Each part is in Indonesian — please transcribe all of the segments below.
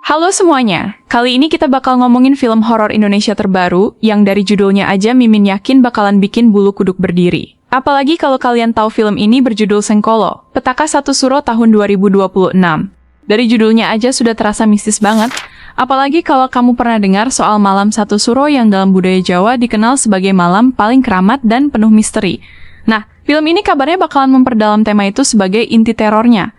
Halo semuanya, kali ini kita bakal ngomongin film horor Indonesia terbaru yang dari judulnya aja Mimin yakin bakalan bikin bulu kuduk berdiri. Apalagi kalau kalian tahu film ini berjudul Sengkolo, Petaka Satu Suro tahun 2026. Dari judulnya aja sudah terasa mistis banget, apalagi kalau kamu pernah dengar soal Malam Satu Suro yang dalam budaya Jawa dikenal sebagai malam paling keramat dan penuh misteri. Nah, film ini kabarnya bakalan memperdalam tema itu sebagai inti terornya.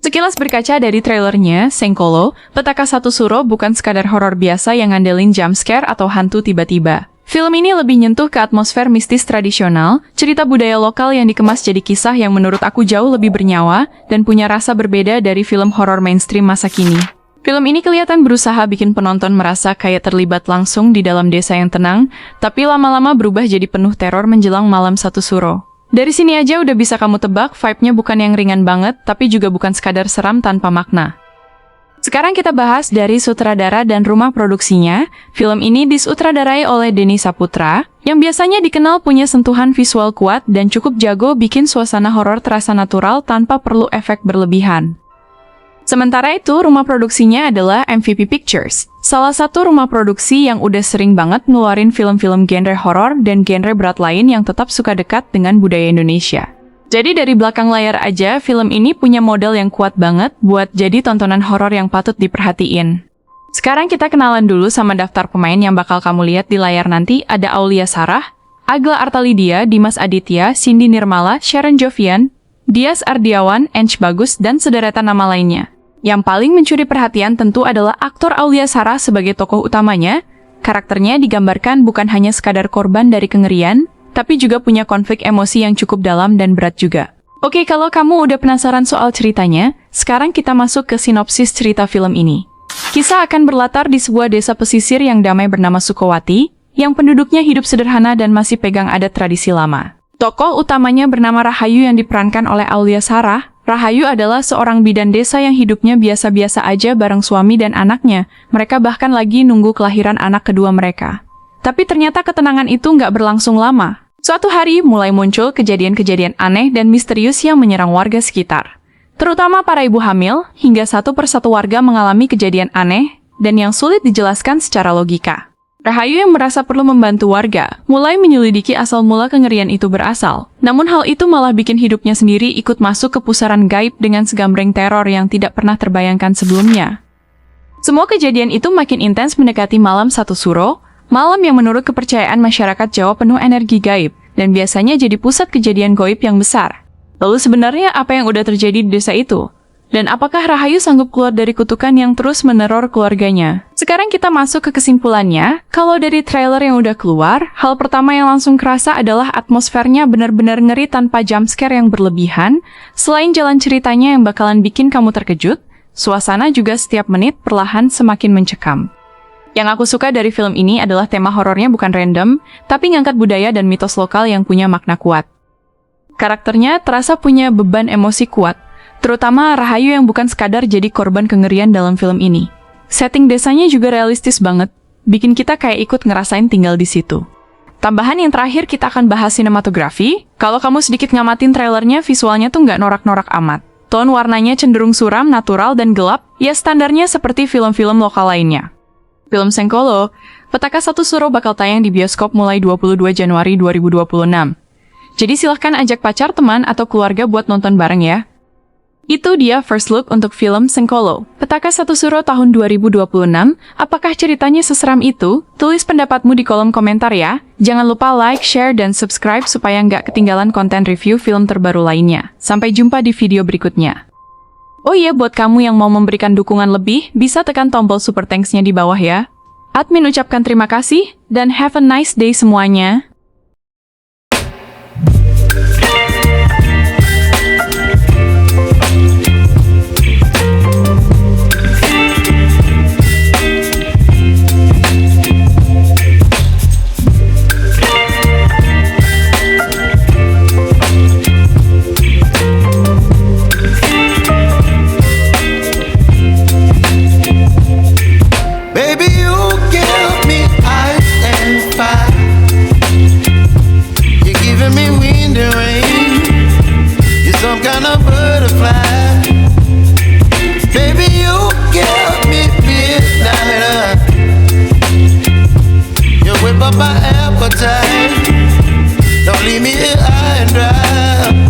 Sekilas berkaca dari trailernya, Sengkolo, Petaka Satu Suro bukan sekadar horor biasa yang ngandelin jump scare atau hantu tiba-tiba. Film ini lebih nyentuh ke atmosfer mistis tradisional, cerita budaya lokal yang dikemas jadi kisah yang menurut aku jauh lebih bernyawa dan punya rasa berbeda dari film horor mainstream masa kini. Film ini kelihatan berusaha bikin penonton merasa kayak terlibat langsung di dalam desa yang tenang, tapi lama-lama berubah jadi penuh teror menjelang Malam Satu Suro. Dari sini aja udah bisa kamu tebak, vibe-nya bukan yang ringan banget, tapi juga bukan sekadar seram tanpa makna. Sekarang kita bahas dari sutradara dan rumah produksinya. Film ini disutradarai oleh Denny Saputra, yang biasanya dikenal punya sentuhan visual kuat dan cukup jago bikin suasana horor terasa natural tanpa perlu efek berlebihan. Sementara itu, rumah produksinya adalah MVP Pictures, salah satu rumah produksi yang udah sering banget ngeluarin film-film genre horor dan genre berat lain yang tetap suka dekat dengan budaya Indonesia. Jadi dari belakang layar aja, film ini punya modal yang kuat banget buat jadi tontonan horor yang patut diperhatiin. Sekarang kita kenalan dulu sama daftar pemain yang bakal kamu lihat di layar nanti. Ada Aulia Sarah, Agla Artalidia, Dimas Aditya, Cindy Nirmala, Sharon Jovian, Dias Ardiawan, Ench Bagus, dan sederetan nama lainnya. Yang paling mencuri perhatian tentu adalah aktor Aulia Sarah sebagai tokoh utamanya. Karakternya digambarkan bukan hanya sekadar korban dari kengerian, tapi juga punya konflik emosi yang cukup dalam dan berat juga. Oke, kalau kamu udah penasaran soal ceritanya, sekarang kita masuk ke sinopsis cerita film ini. Kisah akan berlatar di sebuah desa pesisir yang damai bernama Sukowati, yang penduduknya hidup sederhana dan masih pegang adat tradisi lama. Tokoh utamanya bernama Rahayu yang diperankan oleh Aulia Sarah. Rahayu adalah seorang bidan desa yang hidupnya biasa-biasa aja bareng suami dan anaknya. Mereka bahkan lagi nunggu kelahiran anak kedua mereka. Tapi ternyata ketenangan itu nggak berlangsung lama. Suatu hari mulai muncul kejadian-kejadian aneh dan misterius yang menyerang warga sekitar. Terutama para ibu hamil, hingga satu persatu warga mengalami kejadian aneh dan yang sulit dijelaskan secara logika. Rahayu yang merasa perlu membantu warga, mulai menyelidiki asal mula kengerian itu berasal. Namun hal itu malah bikin hidupnya sendiri ikut masuk ke pusaran gaib dengan segambreng teror yang tidak pernah terbayangkan sebelumnya. Semua kejadian itu makin intens mendekati Malam Satu Suro, malam yang menurut kepercayaan masyarakat Jawa penuh energi gaib, dan biasanya jadi pusat kejadian gaib yang besar. Lalu sebenarnya apa yang udah terjadi di desa itu? Dan apakah Rahayu sanggup keluar dari kutukan yang terus meneror keluarganya? Sekarang kita masuk ke kesimpulannya. Kalau dari trailer yang udah keluar, hal pertama yang langsung kerasa adalah atmosfernya benar-benar ngeri tanpa jumpscare yang berlebihan. Selain jalan ceritanya yang bakalan bikin kamu terkejut, suasana juga setiap menit perlahan semakin mencekam. Yang aku suka dari film ini adalah tema horornya bukan random, tapi ngangkat budaya dan mitos lokal yang punya makna kuat. Karakternya terasa punya beban emosi kuat, terutama Rahayu yang bukan sekadar jadi korban kengerian dalam film ini. Setting desanya juga realistis banget, bikin kita kayak ikut ngerasain tinggal di situ. Tambahan yang terakhir kita akan bahas sinematografi. Kalau kamu sedikit ngamatin trailernya, visualnya tuh nggak norak-norak amat. Tone warnanya cenderung suram, natural, dan gelap, ya standarnya seperti film-film lokal lainnya. Film Sengkolo, Petaka Satu Suro bakal tayang di bioskop mulai 22 Januari 2026. Jadi silahkan ajak pacar, teman, atau keluarga buat nonton bareng ya. Itu dia first look untuk film Sengkolo, Petaka Satu Suro tahun 2026. Apakah ceritanya seseram itu? Tulis pendapatmu di kolom komentar ya. Jangan lupa like, share, dan subscribe supaya nggak ketinggalan konten review film terbaru lainnya. Sampai jumpa di video berikutnya. Oh iya, buat kamu yang mau memberikan dukungan lebih, bisa tekan tombol super thanks-nya di bawah ya. Admin ucapkan terima kasih, dan have a nice day semuanya. Baby, you give me ice and fire. my appetite. Don't leave me here high and dry.